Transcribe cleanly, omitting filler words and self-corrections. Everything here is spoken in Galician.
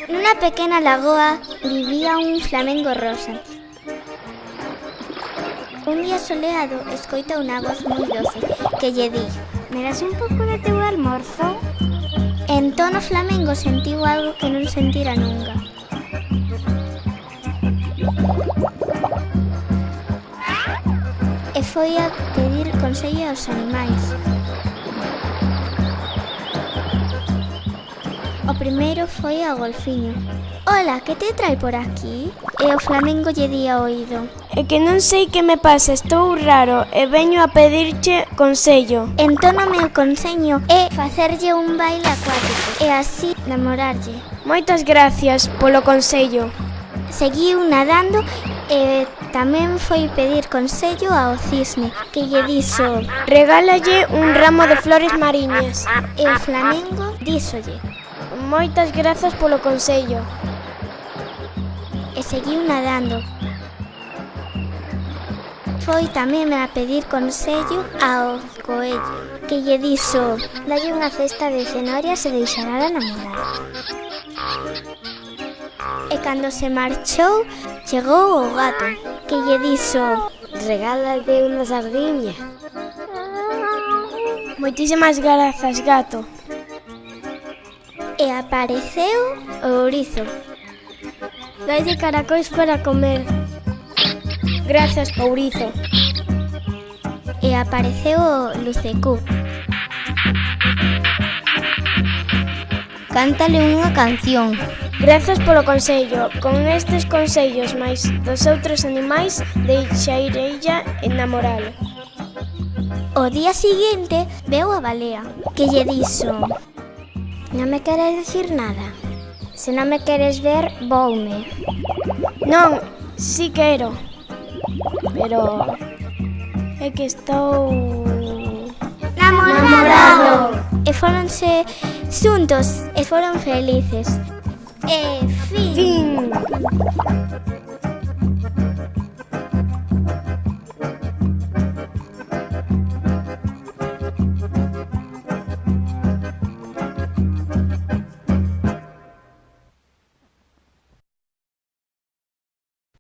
Nunha pequena lagoa vivía un flamengo rosa. Un día soleado escoita unha voz moi doce que lle di: "Me das un pouco de teu almorzo?" En tono flamengo sentiu algo que non sentira nunca. E foi a pedir consello aos animais. O primeiro foi ao golfiño. Ola, que te trai por aquí? E o flamengo lle di ao oído: É que non sei que me pasa, estou raro e veño a pedirche consello. Entón o meu consello é facerlle un baile acuático e así namorarlle. Moitas gracias polo consello. Seguiu nadando e tamén foi pedir consello ao cisne, que lle dixo: Regálalle un ramo de flores mariñas. E o flamengo díxolle: Moitas grazas polo consello. E seguiu nadando. Foi tamén a pedir consello ao coello, que lle dixo: Dalle unha cesta de cenorias e deixará de namorar. E cando se marchou, chegou o gato, que lle dixo: Regálate unha sardiña. Moitísimas grazas, gato. E apareceu o ourizo. Dalle caracois para comer. Grazas, ourizo. E apareceu o lucecú. Cántale unha canción. Grazas polo consello. Con estes consellos máis dos outros animais, deixareilla enamoralo. O día seguinte veu a balea, que lle dixo: Non me queres dicir nada. Se non me queres ver, voume. Non, si quero. Pero é que estou namorado. E fóronse xuntos e foron felices. E fin.